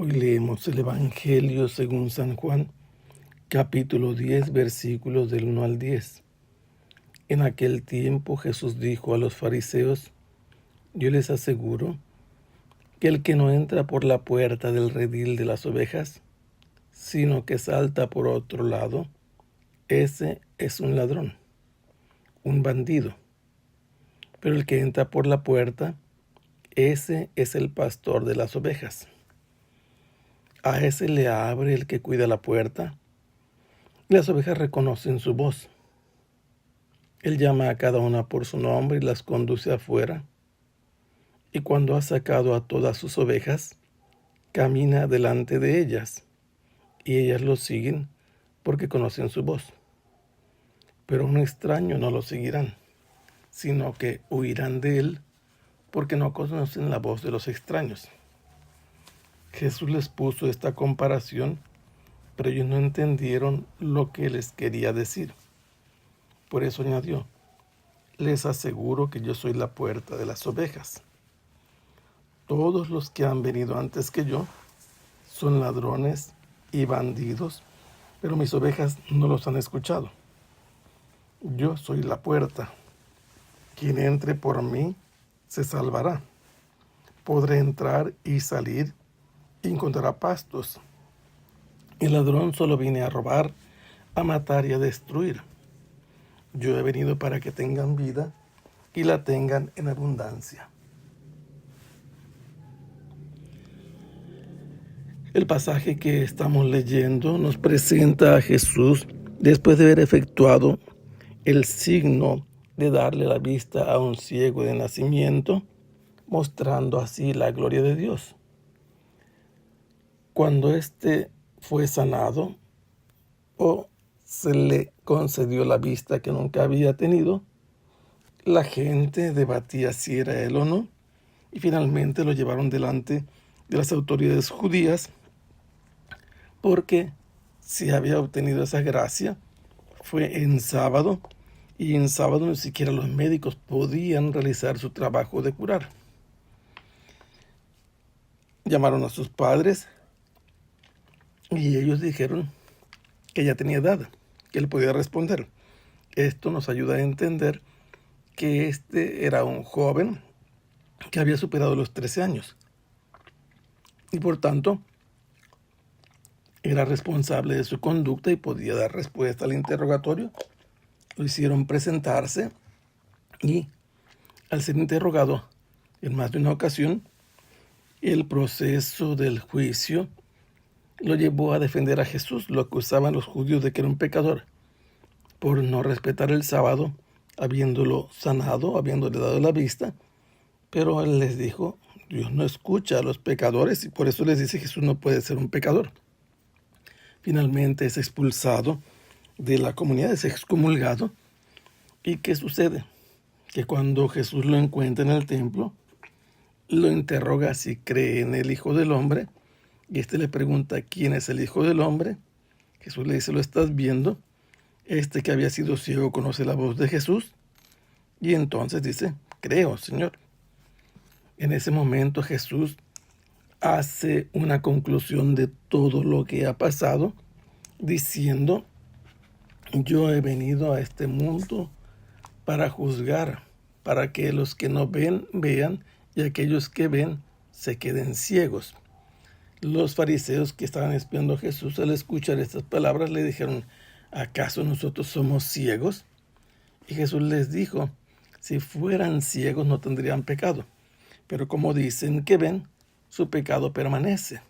Hoy leemos el Evangelio según San Juan, capítulo 10, versículos del 1 al 10. En aquel tiempo Jesús dijo a los fariseos: Yo les aseguro que el que no entra por la puerta del redil de las ovejas, sino que salta por otro lado, ese es un ladrón, un bandido. Pero el que entra por la puerta, ese es el pastor de las ovejas. A ese le abre el que cuida la puerta, y las ovejas reconocen su voz. Él llama a cada una por su nombre y las conduce afuera. Y cuando ha sacado a todas sus ovejas, camina delante de ellas, y ellas lo siguen porque conocen su voz. Pero un extraño no lo seguirán, sino que huirán de él porque no conocen la voz de los extraños. Jesús les puso esta comparación, pero ellos no entendieron lo que les quería decir. Por eso añadió: les aseguro que yo soy la puerta de las ovejas. Todos los que han venido antes que yo son ladrones y bandidos, pero mis ovejas no los han escuchado. Yo soy la puerta. Quien entre por mí se salvará. Podrá entrar y salir y encontrará pastos. El ladrón solo viene a robar, a matar y a destruir. Yo he venido para que tengan vida y la tengan en abundancia. El pasaje que estamos leyendo nos presenta a Jesús después de haber efectuado el signo de darle la vista a un ciego de nacimiento, mostrando así la gloria de Dios. Cuando éste fue sanado o se le concedió la vista que nunca había tenido, la gente debatía si era él o no, y finalmente lo llevaron delante de las autoridades judías, porque si había obtenido esa gracia fue en sábado, y en sábado ni siquiera los médicos podían realizar su trabajo de curar. Llamaron a sus padres y ellos dijeron que ya tenía edad, que él podía responder. Esto nos ayuda a entender que este era un joven que había superado los 13 años y por tanto era responsable de su conducta y podía dar respuesta al interrogatorio. Lo hicieron presentarse y, al ser interrogado en más de una ocasión, el proceso del juicio lo llevó a defender a Jesús. Lo acusaban los judíos de que era un pecador por no respetar el sábado, habiéndolo sanado, habiéndole dado la vista, pero él les dijo: Dios no escucha a los pecadores, y por eso les dice: Jesús no puede ser un pecador. Finalmente es expulsado de la comunidad, es excomulgado. ¿Y qué sucede? Que cuando Jesús lo encuentra en el templo, lo interroga si cree en el Hijo del Hombre, y le pregunta: ¿quién es el Hijo del Hombre? Jesús le dice: ¿lo estás viendo? Este que había sido ciego conoce la voz de Jesús. Y entonces dice: creo, Señor. En ese momento Jesús hace una conclusión de todo lo que ha pasado, diciendo: yo he venido a este mundo para juzgar, para que los que no ven, vean, y aquellos que ven se queden ciegos. Los fariseos que estaban espiando a Jesús, al escuchar estas palabras, le dijeron: ¿acaso nosotros somos ciegos? Y Jesús les dijo: si fueran ciegos no tendrían pecado, pero como dicen que ven, su pecado permanece.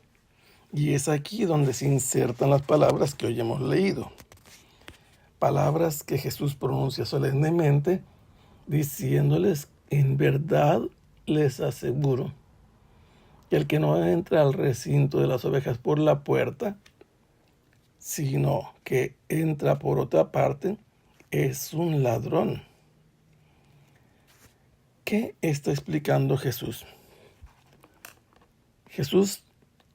Y es aquí donde se insertan las palabras que hoy hemos leído. Palabras que Jesús pronuncia solemnemente, diciéndoles: en verdad les aseguro que el que no entra al recinto de las ovejas por la puerta, sino que entra por otra parte, es un ladrón. ¿Qué está explicando Jesús? Jesús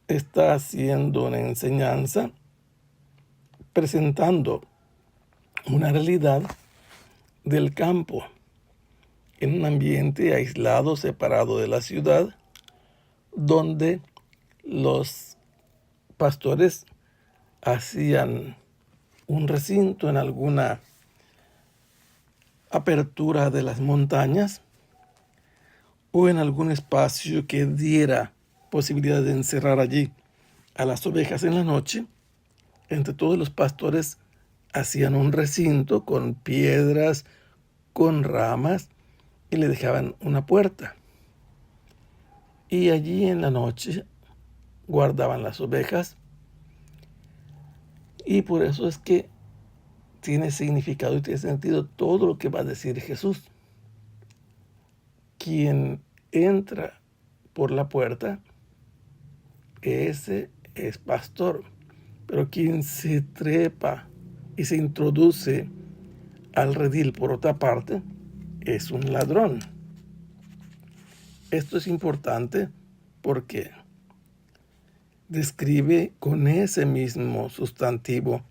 está haciendo una enseñanza, presentando una realidad del campo, en un ambiente aislado, separado de la ciudad, donde los pastores hacían un recinto en alguna apertura de las montañas o en algún espacio que diera posibilidad de encerrar allí a las ovejas en la noche. Entre todos los pastores hacían un recinto con piedras, con ramas, y le dejaban una puerta. Y allí en la noche guardaban las ovejas. Y por eso es que tiene significado y tiene sentido todo lo que va a decir Jesús. Quien entra por la puerta, ese es pastor. Pero quien se trepa y se introduce al redil por otra parte, es un ladrón. Esto es importante porque describe con ese mismo sustantivo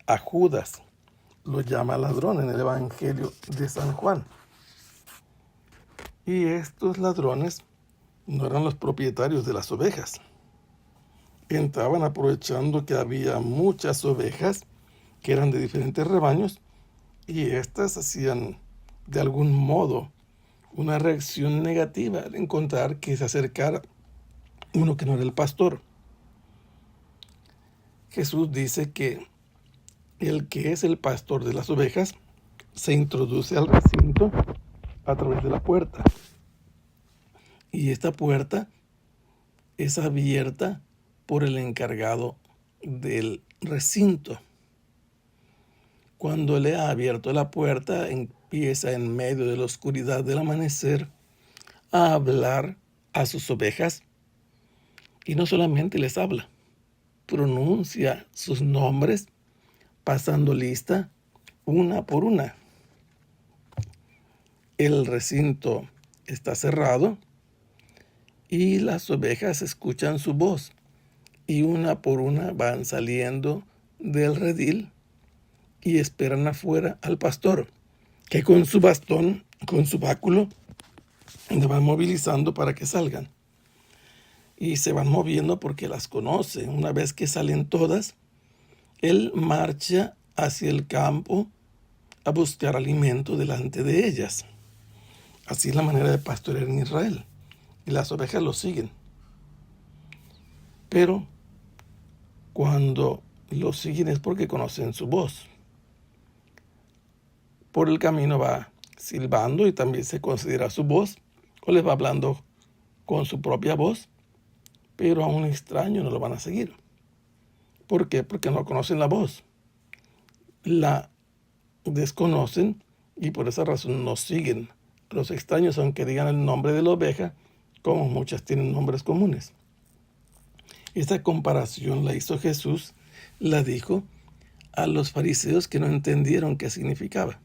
a Judas. Lo llama ladrón en el Evangelio de San Juan. Y estos ladrones no eran los propietarios de las ovejas. Entraban aprovechando que había muchas ovejas que eran de diferentes rebaños y éstas hacían de algún modo una reacción negativa al encontrar que se acercara uno que no era el pastor. Jesús dice que el que es el pastor de las ovejas se introduce al recinto a través de la puerta. Y esta puerta es abierta por el encargado del recinto. Cuando le ha abierto la puerta, empieza en medio de la oscuridad del amanecer a hablar a sus ovejas. Y no solamente les habla, pronuncia sus nombres, pasando lista una por una. El recinto está cerrado y las ovejas escuchan su voz y una por una van saliendo del redil y esperan afuera al pastor, que con su bastón, con su báculo, le van movilizando para que salgan. Y se van moviendo porque las conoce. Una vez que salen todas, él marcha hacia el campo a buscar alimento delante de ellas. Así es la manera de pastorear en Israel. Y las ovejas lo siguen. Pero cuando lo siguen es porque conocen su voz. Por el camino va silbando y también se considera su voz, o les va hablando con su propia voz, pero a un extraño no lo van a seguir. ¿Por qué? Porque no conocen la voz. La desconocen y por esa razón no siguen. Los extraños, aunque digan el nombre de la oveja, como muchas tienen nombres comunes. Esta comparación la hizo Jesús, la dijo a los fariseos que no entendieron qué significaba.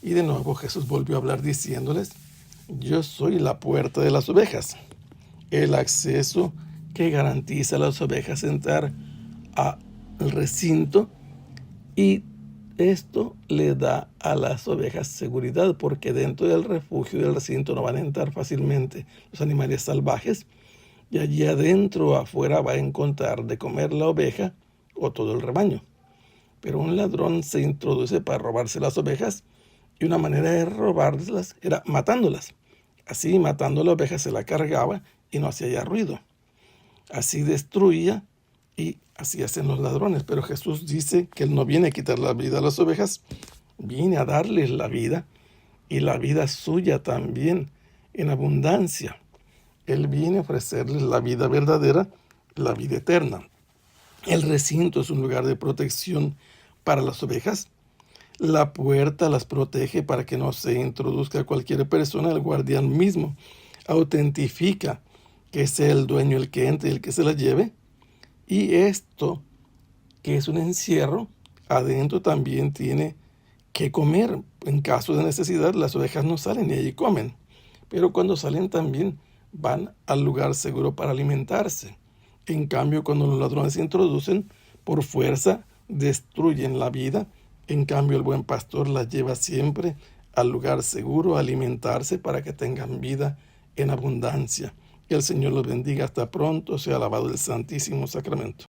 Y de nuevo Jesús volvió a hablar diciéndoles: yo soy la puerta de las ovejas, el acceso que garantiza a las ovejas entrar al recinto, y esto le da a las ovejas seguridad, porque dentro del refugio del recinto no van a entrar fácilmente los animales salvajes, y allí adentro o afuera va a encontrar de comer la oveja o todo el rebaño. Pero un ladrón se introduce para robarse las ovejas, y una manera de robárselas era matándolas. Así, matando a la oveja, se la cargaba y no hacía ya ruido. Así destruía, y así hacen los ladrones. Pero Jesús dice que Él no viene a quitar la vida a las ovejas, viene a darles la vida, y la vida suya también en abundancia. Él viene a ofrecerles la vida verdadera, la vida eterna. El recinto es un lugar de protección para las ovejas. La puerta las protege para que no se introduzca cualquier persona. El guardián mismo autentifica que sea el dueño el que entre y el que se la lleve. Y esto, que es un encierro, adentro también tiene que comer. En caso de necesidad, las ovejas no salen y allí comen. Pero cuando salen también van al lugar seguro para alimentarse. En cambio, cuando los ladrones se introducen, por fuerza destruyen la vida. En cambio, el buen pastor las lleva siempre al lugar seguro a alimentarse para que tengan vida en abundancia. Que el Señor los bendiga. Hasta pronto. Sea alabado el Santísimo Sacramento.